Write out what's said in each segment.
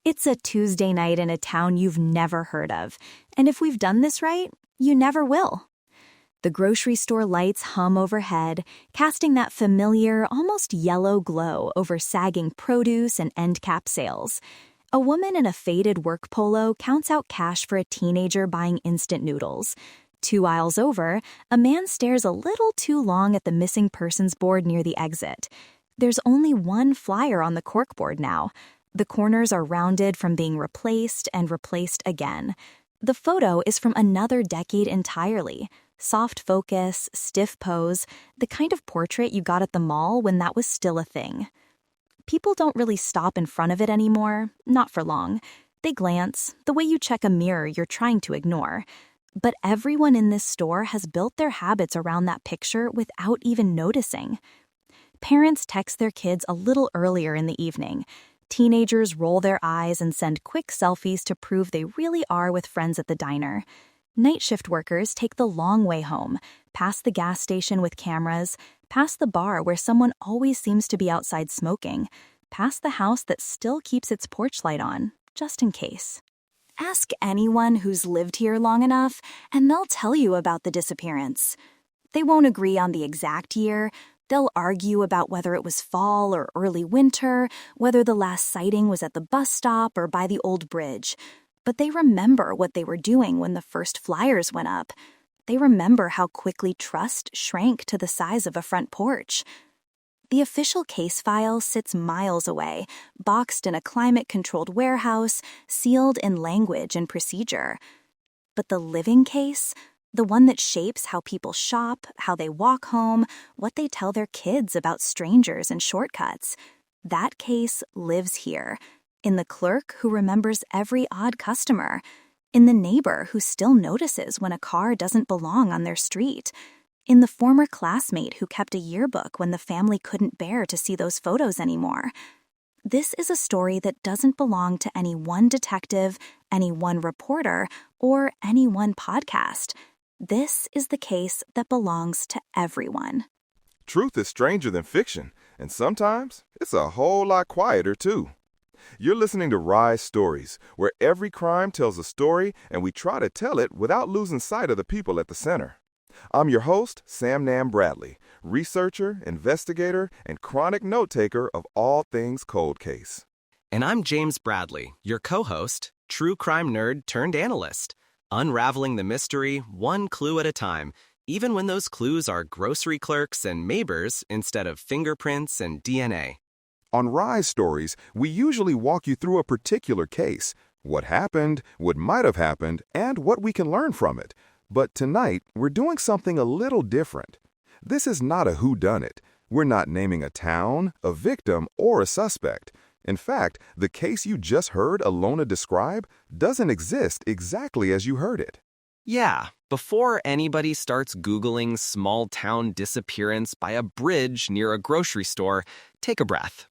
It's a Tuesday night in a town you've never heard of, and if we've done this right, you never will. The grocery store lights hum overhead, casting that familiar, almost yellow glow over sagging produce and end cap sales. A woman in a faded work polo counts out cash for a teenager buying instant noodles. 2 aisles over, a man stares a little too long at the missing persons board near the exit. There's only one flyer on the corkboard now. The corners are rounded from being replaced and replaced again. The photo is from another decade entirely. Soft focus, stiff pose, the kind of portrait you got at the mall when that was still a thing. People don't really stop in front of it anymore, not for long. They glance, the way you check a mirror you're trying to ignore. But everyone in this store has built their habits around that picture without even noticing. Parents text their kids a little earlier in the evening. Teenagers roll their eyes and send quick selfies to prove they really are with friends at the diner. Night shift workers take the long way home, past the gas station with cameras, past the bar where someone always seems to be outside smoking, past the house that still keeps its porch light on, just in case. Ask anyone who's lived here long enough, and they'll tell you about the disappearance. They won't agree on the exact year. They'll argue about whether it was fall or early winter, whether the last sighting was at the bus stop or by the old bridge. But they remember what they were doing when the first flyers went up. They remember how quickly trust shrank to the size of a front porch. The official case file sits miles away, boxed in a climate-controlled warehouse, sealed in language and procedure. But the living case, the one that shapes how people shop, how they walk home, what they tell their kids about strangers and shortcuts, that case lives here, in the clerk who remembers every odd customer, in the neighbor who still notices when a car doesn't belong on their street, in the former classmate who kept a yearbook when the family couldn't bear to see those photos anymore. This is a story that doesn't belong to any one detective, any one reporter, or any one podcast. This is the case that belongs to everyone. Truth is stranger than fiction, and sometimes it's a whole lot quieter, too. You're listening to Rise Stories, where every crime tells a story, and we try to tell it without losing sight of the people at the center. I'm your host, Samnang and Bradley, researcher, investigator, and chronic note-taker of all things cold case. And I'm James Bradley, your co-host, true crime nerd turned analyst, unraveling the mystery one clue at a time, even when those clues are grocery clerks and neighbors instead of fingerprints and DNA. On Rise Stories, we usually walk you through a particular case, what happened, what might have happened, and what we can learn from it. But tonight, we're doing something a little different. This is not a whodunit. We're not naming a town, a victim, or a suspect. In fact, the case you just heard Alona describe doesn't exist exactly as you heard it. Yeah, before anybody starts Googling small town disappearance by a bridge near a grocery store, take a breath.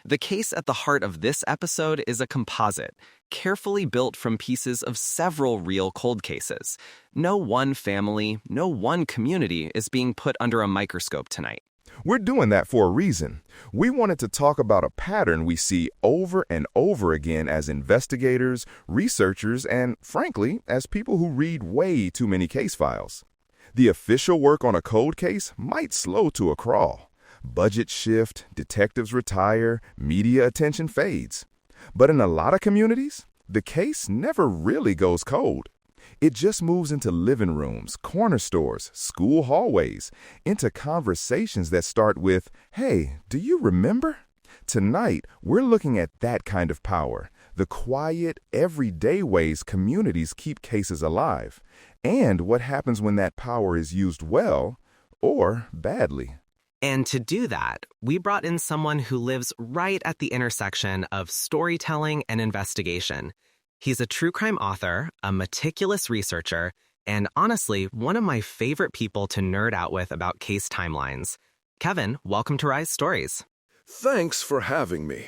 The case at the heart of this episode is a composite, carefully built from pieces of several real cold cases. No one family, no one community is being put under a microscope tonight. We're doing that for a reason. We wanted to talk about a pattern we see over and over again as investigators, researchers, and, frankly, as people who read way too many case files. The official work on a cold case might slow to a crawl. Budget shift, detectives retire, media attention fades. But in a lot of communities, the case never really goes cold. It just moves into living rooms, corner stores, school hallways, into conversations that start with, "Hey, do you remember?" Tonight, we're looking at that kind of power, the quiet, everyday ways communities keep cases alive, and what happens when that power is used well or badly. And to do that, we brought in someone who lives right at the intersection of storytelling and investigation. He's a true crime author, a meticulous researcher, and honestly, one of my favorite people to nerd out with about case timelines. Kevin, welcome to Rise Stories. Thanks for having me.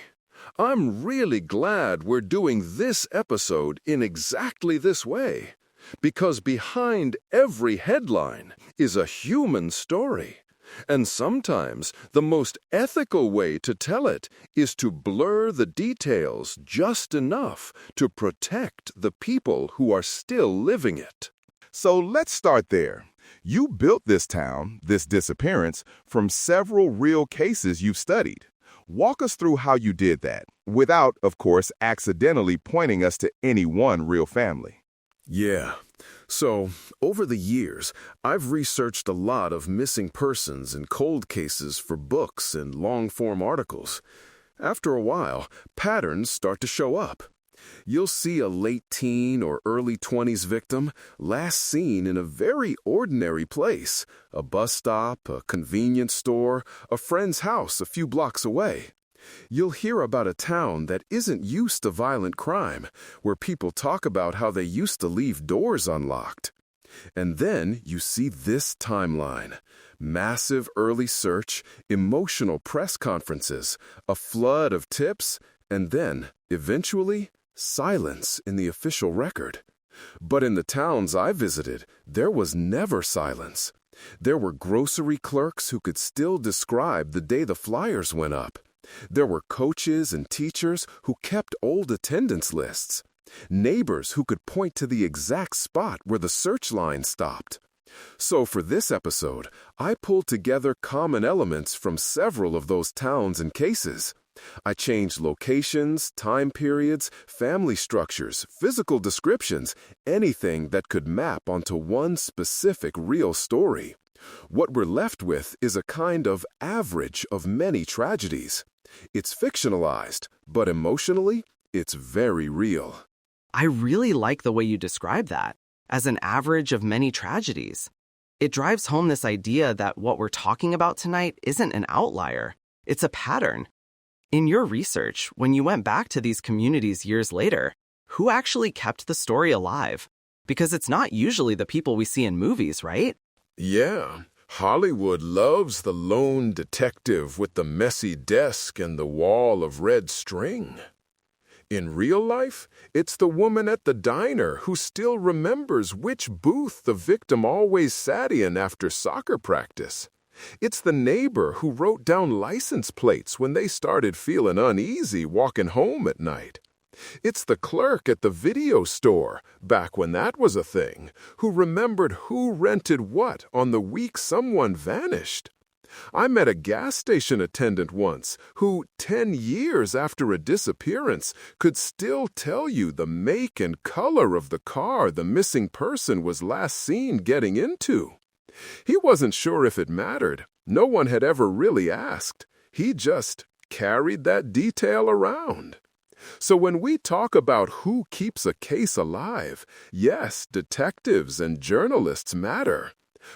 I'm really glad we're doing this episode in exactly this way, because behind every headline is a human story. And sometimes the most ethical way to tell it is to blur the details just enough to protect the people who are still living it. So let's start there. You built this town, this disappearance, from several real cases you've studied. Walk us through how you did that, without, of course, accidentally pointing us to any one real family. Yeah. So, over the years, I've researched a lot of missing persons and cold cases for books and long-form articles. After a while, patterns start to show up. You'll see a late teen or early 20s victim last seen in a very ordinary place, a bus stop, a convenience store, a friend's house a few blocks away. You'll hear about a town that isn't used to violent crime, where people talk about how they used to leave doors unlocked. And then you see this timeline. Massive early search, emotional press conferences, a flood of tips, and then, eventually, silence in the official record. But in the towns I visited, there was never silence. There were grocery clerks who could still describe the day the flyers went up. There were coaches and teachers who kept old attendance lists. Neighbors who could point to the exact spot where the search line stopped. So for this episode, I pulled together common elements from several of those towns and cases. I changed locations, time periods, family structures, physical descriptions, anything that could map onto one specific real story. What we're left with is a kind of average of many tragedies. It's fictionalized, but emotionally, it's very real. I really like the way you describe that, as an average of many tragedies. It drives home this idea that what we're talking about tonight isn't an outlier, it's a pattern. In your research, when you went back to these communities years later, who actually kept the story alive? Because it's not usually the people we see in movies, right? Yeah, Hollywood loves the lone detective with the messy desk and the wall of red string. In real life, it's the woman at the diner who still remembers which booth the victim always sat in after soccer practice. It's the neighbor who wrote down license plates when they started feeling uneasy walking home at night. It's the clerk at the video store, back when that was a thing, who remembered who rented what on the week someone vanished. I met a gas station attendant once who, 10 years after a disappearance, could still tell you the make and color of the car the missing person was last seen getting into. He wasn't sure if it mattered. No one had ever really asked. He just carried that detail around. So when we talk about who keeps a case alive, yes, detectives and journalists matter.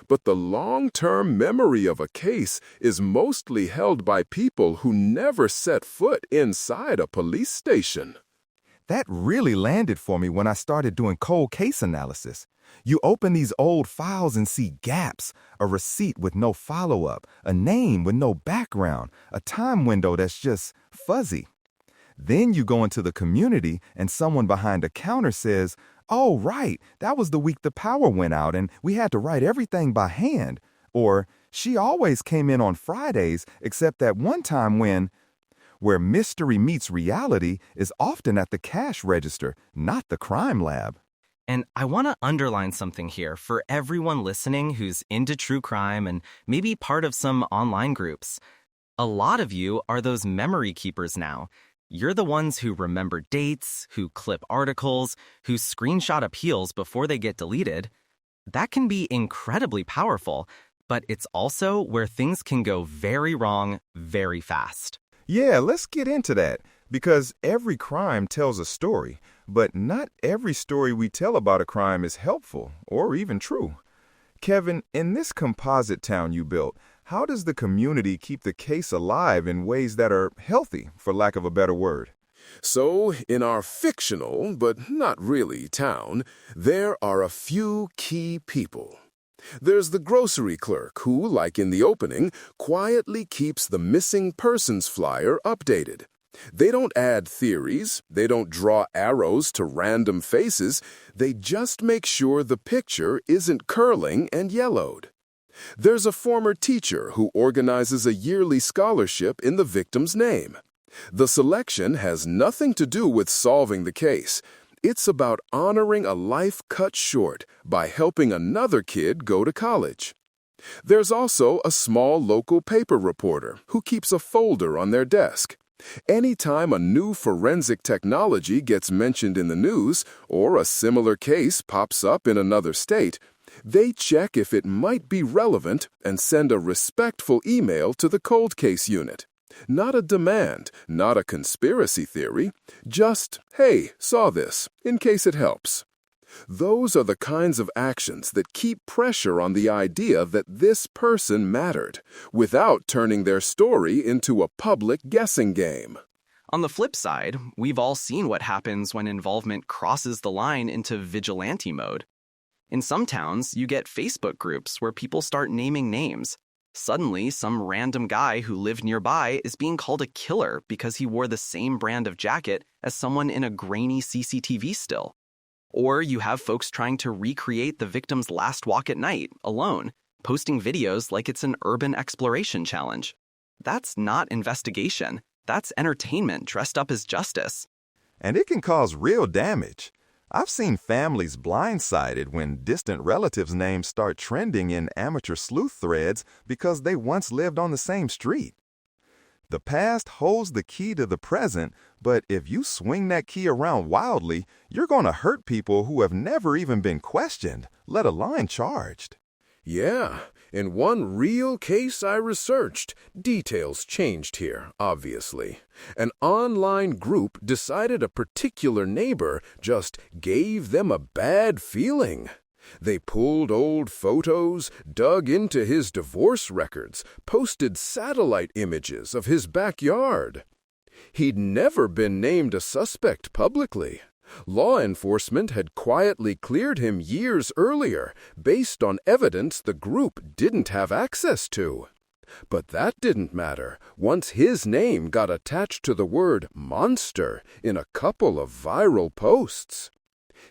But the long-term memory of a case is mostly held by people who never set foot inside a police station. That really landed for me when I started doing cold case analysis. You open these old files and see gaps, a receipt with no follow-up, a name with no background, a time window that's just fuzzy. Then you go into the community and someone behind a counter says, "Oh, right, that was the week the power went out and we had to write everything by hand." Or, "She always came in on Fridays except that one time when..." Where mystery meets reality is often at the cash register, not the crime lab. And I want to underline something here for everyone listening who's into true crime and maybe part of some online groups. A lot of you are those memory keepers now. You're the ones who remember dates, who clip articles, who screenshot appeals before they get deleted. That can be incredibly powerful, but it's also where things can go very wrong very fast. Yeah, let's get into that, because every crime tells a story, but not every story we tell about a crime is helpful or even true. Kevin, in this composite town you built, how does the community keep the case alive in ways that are healthy, for lack of a better word? So, in our fictional, but not really, town, there are a few key people. There's the grocery clerk who, like in the opening, quietly keeps the missing persons flyer updated. They don't add theories, they don't draw arrows to random faces, they just make sure the picture isn't curling and yellowed. There's a former teacher who organizes a yearly scholarship in the victim's name. The selection has nothing to do with solving the case. It's about honoring a life cut short by helping another kid go to college. There's also a small local paper reporter who keeps a folder on their desk. Anytime a new forensic technology gets mentioned in the news or a similar case pops up in another state, they check if it might be relevant and send a respectful email to the cold case unit. Not a demand, not a conspiracy theory, just, hey, saw this, in case it helps. Those are the kinds of actions that keep pressure on the idea that this person mattered, without turning their story into a public guessing game. On the flip side, we've all seen what happens when involvement crosses the line into vigilante mode. In some towns, you get Facebook groups where people start naming names. Suddenly, some random guy who lived nearby is being called a killer because he wore the same brand of jacket as someone in a grainy CCTV still. Or you have folks trying to recreate the victim's last walk at night, alone, posting videos like it's an urban exploration challenge. That's not investigation. That's entertainment dressed up as justice. And it can cause real damage. I've seen families blindsided when distant relatives' names start trending in amateur sleuth threads because they once lived on the same street. The past holds the key to the present, but if you swing that key around wildly, you're going to hurt people who have never even been questioned, let alone charged. Yeah, in one real case I researched, details changed here, obviously. An online group decided a particular neighbor just gave them a bad feeling. They pulled old photos, dug into his divorce records, posted satellite images of his backyard. He'd never been named a suspect publicly. Law enforcement had quietly cleared him years earlier, based on evidence the group didn't have access to. But that didn't matter once his name got attached to the word monster in a couple of viral posts.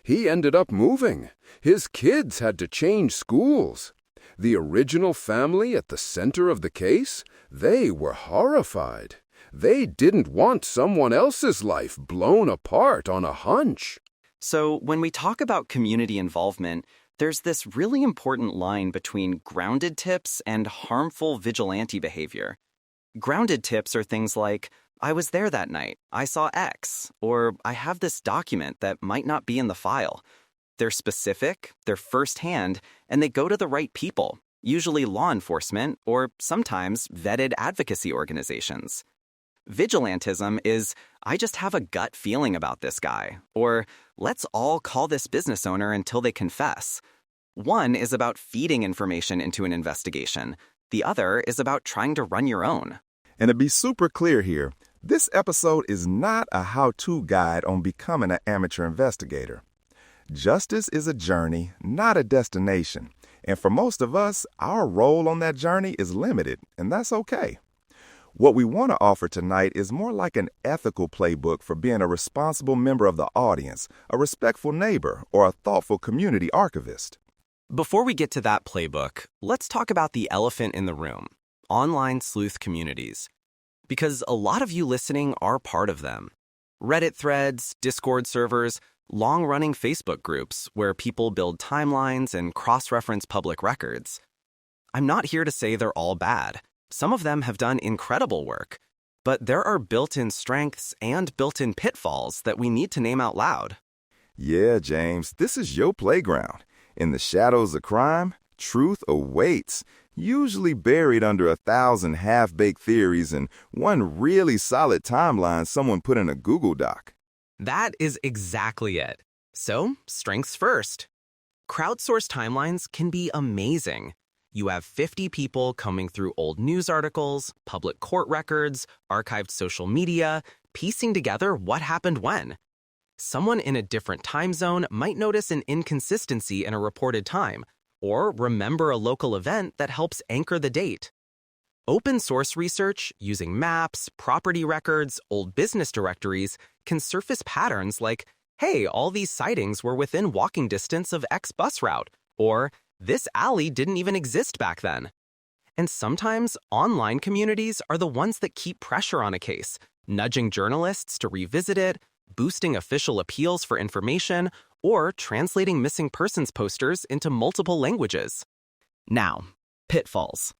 He ended up moving. His kids had to change schools. The original family at the center of the case, they were horrified. They didn't want someone else's life blown apart on a hunch. So when we talk about community involvement, there's this really important line between grounded tips and harmful vigilante behavior. Grounded tips are things like, I was there that night, I saw X, or I have this document that might not be in the file. They're specific, they're firsthand, and they go to the right people, usually law enforcement or sometimes vetted advocacy organizations. Vigilantism is, I just have a gut feeling about this guy, or let's all call this business owner until they confess. One is about feeding information into an investigation. The other is about trying to run your own. And to be super clear here, this episode is not a how-to guide on becoming an amateur investigator. Justice is a journey, not a destination. And for most of us, our role on that journey is limited, and that's okay. What we want to offer tonight is more like an ethical playbook for being a responsible member of the audience, a respectful neighbor, or a thoughtful community archivist. Before we get to that playbook, let's talk about the elephant in the room, online sleuth communities. Because a lot of you listening are part of them. Reddit threads, Discord servers, long-running Facebook groups where people build timelines and cross-reference public records. I'm not here to say they're all bad. Some of them have done incredible work, but there are built-in strengths and built-in pitfalls that we need to name out loud. Yeah, James, this is your playground. In the shadows of crime, truth awaits, usually buried under 1,000 half-baked theories and one really solid timeline someone put in a Google Doc. That is exactly it. So, strengths first. Crowdsourced timelines can be amazing. You have 50 people combing through old news articles, public court records, archived social media, piecing together what happened when. Someone in a different time zone might notice an inconsistency in a reported time, or remember a local event that helps anchor the date. Open source research, using maps, property records, old business directories, can surface patterns like, hey, all these sightings were within walking distance of X bus route, or this alley didn't even exist back then. And sometimes online communities are the ones that keep pressure on a case, nudging journalists to revisit it, boosting official appeals for information, or translating missing persons posters into multiple languages. Now, pitfalls.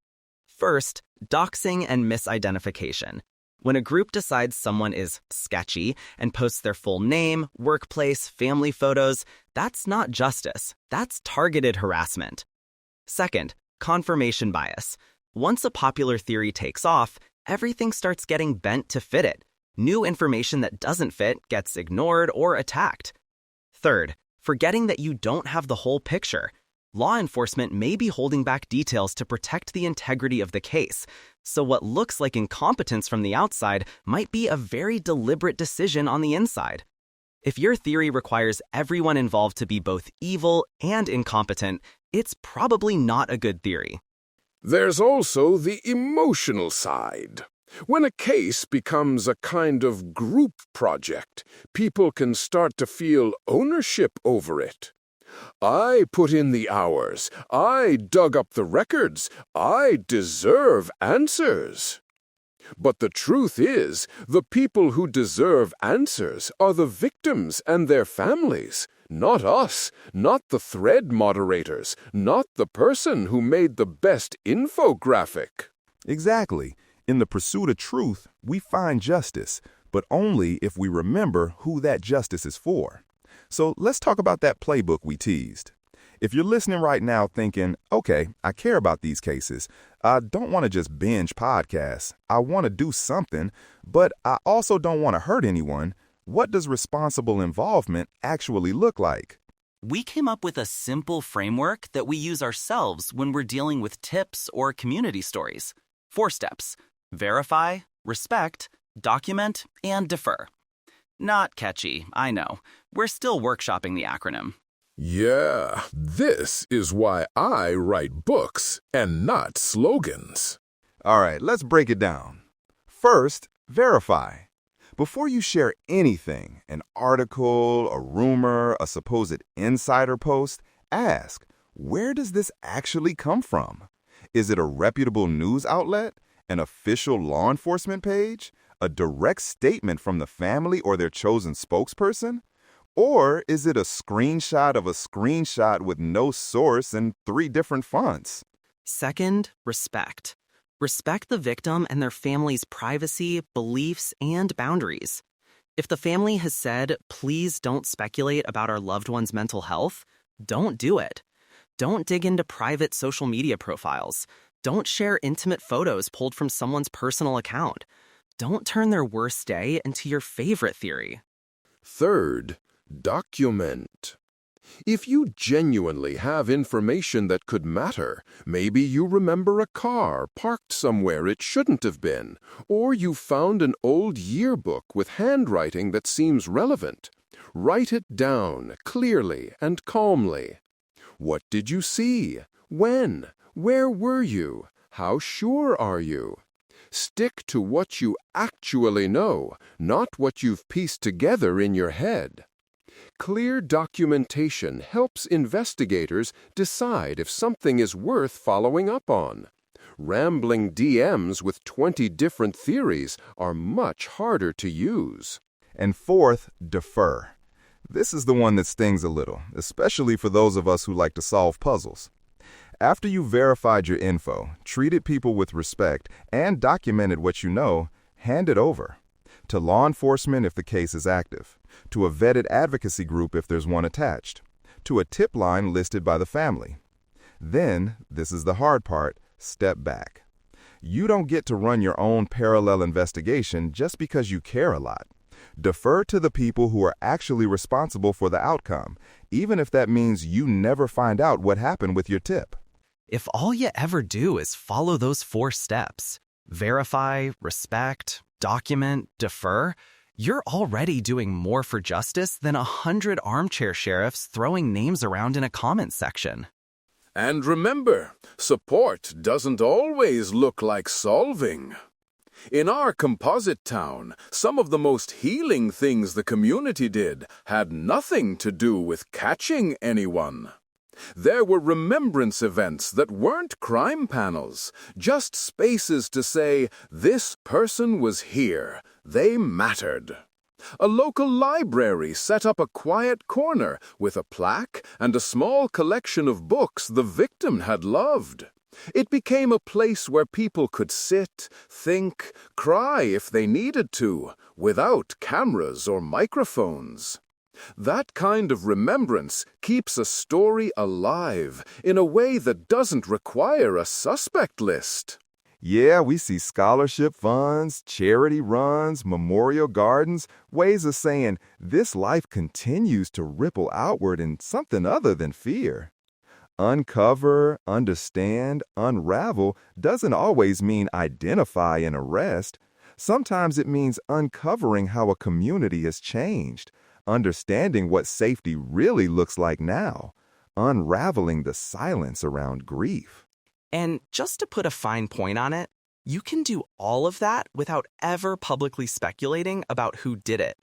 First, doxing and misidentification. When a group decides someone is sketchy and posts their full name, workplace, family photos, that's not justice. That's targeted harassment. Second, confirmation bias. Once a popular theory takes off, everything starts getting bent to fit it. New information that doesn't fit gets ignored or attacked. Third, forgetting that you don't have the whole picture. Law enforcement may be holding back details to protect the integrity of the case, so what looks like incompetence from the outside might be a very deliberate decision on the inside. If your theory requires everyone involved to be both evil and incompetent, it's probably not a good theory. There's also the emotional side. When a case becomes a kind of group project, people can start to feel ownership over it. I put in the hours. I dug up the records. I deserve answers. But the truth is, the people who deserve answers are the victims and their families, not us, not the thread moderators, not the person who made the best infographic. Exactly. In the pursuit of truth, we find justice, but only if we remember who that justice is for. So let's talk about that playbook we teased. If you're listening right now thinking, okay, I care about these cases. I don't want to just binge podcasts. I want to do something, but I also don't want to hurt anyone. What does responsible involvement actually look like? We came up with a simple framework that we use ourselves when we're dealing with tips or community stories. 4 steps: verify, respect, document, and defer. Not catchy, I know. We're still workshopping the acronym. Yeah, this is why I write books and not slogans. All right, let's break it down. First, verify. Before you share anything, an article, a rumor, a supposed insider post, ask, where does this actually come from? Is it a reputable news outlet, an official law enforcement page, a direct statement from the family or their chosen spokesperson? Or is it a screenshot of a screenshot with no source and 3 different fonts? Second, respect. Respect the victim and their family's privacy, beliefs, and boundaries. If the family has said, please don't speculate about our loved one's mental health, don't do it. Don't dig into private social media profiles. Don't share intimate photos pulled from someone's personal account. Don't turn their worst day into your favorite theory. Third, document. If you genuinely have information that could matter, maybe you remember a car parked somewhere it shouldn't have been, or you found an old yearbook with handwriting that seems relevant. Write it down clearly and calmly. What did you see? When? Where were you? How sure are you? Stick to what you actually know, not what you've pieced together in your head. Clear documentation helps investigators decide if something is worth following up on. Rambling DMs with 20 different theories are much harder to use. And fourth, defer. This is the one that stings a little, especially for those of us who like to solve puzzles. After you've verified your info, treated people with respect, and documented what you know, hand it over. To law enforcement if the case is active, to a vetted advocacy group if there's one attached, to a tip line listed by the family. Then, this is the hard part, step back. You don't get to run your own parallel investigation just because you care a lot. Defer to the people who are actually responsible for the outcome, even if that means you never find out what happened with your tip. If all you ever do is follow those 4 steps, verify, respect, document, defer, you're already doing more for justice than 100 armchair sheriffs throwing names around in a comment section. And remember, support doesn't always look like solving. In our composite town, some of the most healing things the community did had nothing to do with catching anyone. There were remembrance events that weren't crime panels, just spaces to say, this person was here, they mattered. A local library set up a quiet corner with a plaque and a small collection of books the victim had loved. It became a place where people could sit, think, cry if they needed to, without cameras or microphones. That kind of remembrance keeps a story alive in a way that doesn't require a suspect list. Yeah, we see scholarship funds, charity runs, memorial gardens, ways of saying this life continues to ripple outward in something other than fear. Uncover, understand, unravel doesn't always mean identify and arrest. Sometimes it means uncovering how a community has changed, understanding what safety really looks like now, unraveling the silence around grief. And just to put a fine point on it, you can do all of that without ever publicly speculating about who did it.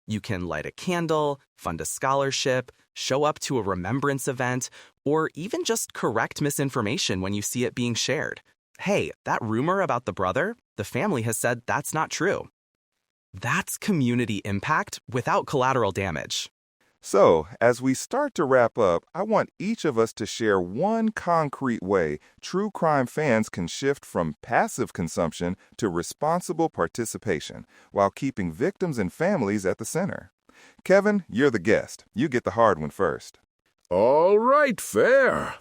You can light a candle, fund a scholarship, show up to a remembrance event, or even just correct misinformation when you see it being shared. Hey, that rumor about the brother, the family has said that's not true. That's community impact without collateral damage. So, as we start to wrap up, I want each of us to share one concrete way true crime fans can shift from passive consumption to responsible participation while keeping victims and families at the center. Kevin, you're the guest. You get the hard one first. All right, fair.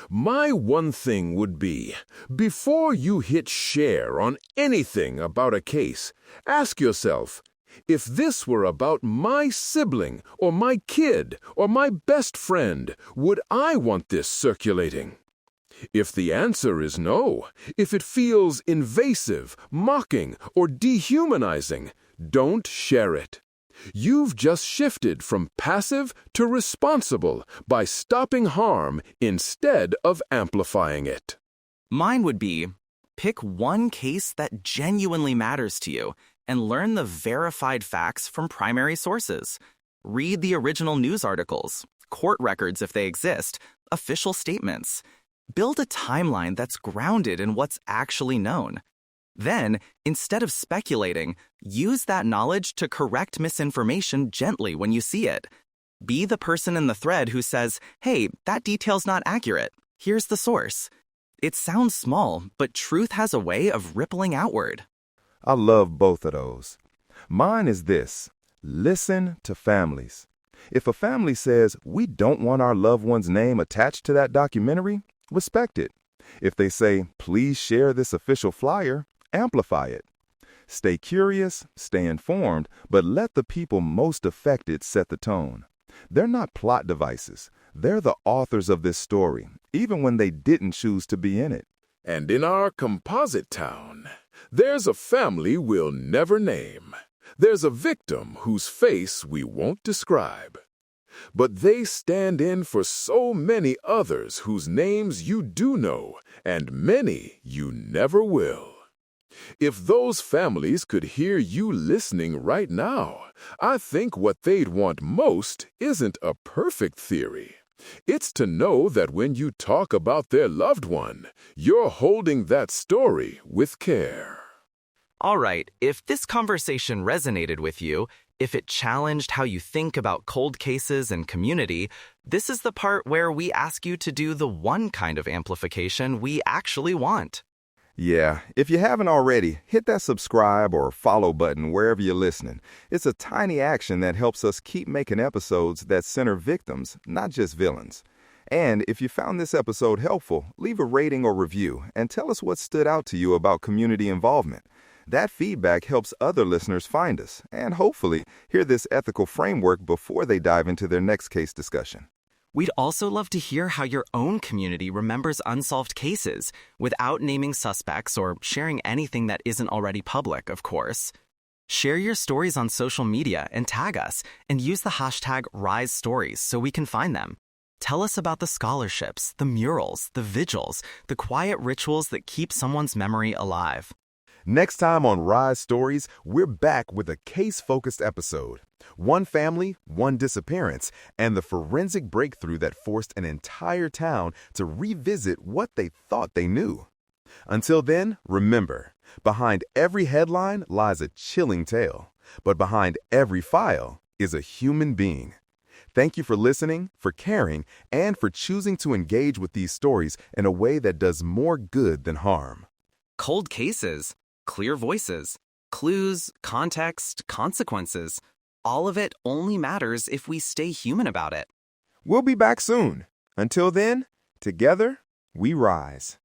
My one thing would be, before you hit share on anything about a case, ask yourself, if this were about my sibling or my kid or my best friend, would I want this circulating? If the answer is no, if it feels invasive, mocking, or dehumanizing, don't share it. You've just shifted from passive to responsible by stopping harm instead of amplifying it. Mine would be, pick one case that genuinely matters to you and learn the verified facts from primary sources. Read the original news articles, court records if they exist, official statements. Build a timeline that's grounded in what's actually known. Then, instead of speculating, use that knowledge to correct misinformation gently when you see it. Be the person in the thread who says, hey, that detail's not accurate. Here's the source. It sounds small, but truth has a way of rippling outward. I love both of those. Mine is this: listen to families. If a family says, we don't want our loved one's name attached to that documentary, respect it. If they say, please share this official flyer, amplify it. Stay curious, stay informed, but let the people most affected set the tone. They're not plot devices. They're the authors of this story, even when they didn't choose to be in it. And in our composite town, there's a family we'll never name. There's a victim whose face we won't describe. But they stand in for so many others whose names you do know, and many you never will. If those families could hear you listening right now, I think what they'd want most isn't a perfect theory. It's to know that when you talk about their loved one, you're holding that story with care. All right, if this conversation resonated with you, if it challenged how you think about cold cases and community, this is the part where we ask you to do the one kind of amplification we actually want. Yeah, if you haven't already, hit that subscribe or follow button wherever you're listening. It's a tiny action that helps us keep making episodes that center victims, not just villains. And if you found this episode helpful, leave a rating or review and tell us what stood out to you about community involvement. That feedback helps other listeners find us and hopefully hear this ethical framework before they dive into their next case discussion. We'd also love to hear how your own community remembers unsolved cases, without naming suspects or sharing anything that isn't already public, of course. Share your stories on social media and tag us, and use the hashtag #RiseStories so we can find them. Tell us about the scholarships, the murals, the vigils, the quiet rituals that keep someone's memory alive. Next time on Rise Stories, we're back with a case-focused episode. One family, one disappearance, and the forensic breakthrough that forced an entire town to revisit what they thought they knew. Until then, remember, behind every headline lies a chilling tale, but behind every file is a human being. Thank you for listening, for caring, and for choosing to engage with these stories in a way that does more good than harm. Cold cases, clear voices, clues, context, consequences. All of it only matters if we stay human about it. We'll be back soon. Until then, together, we rise.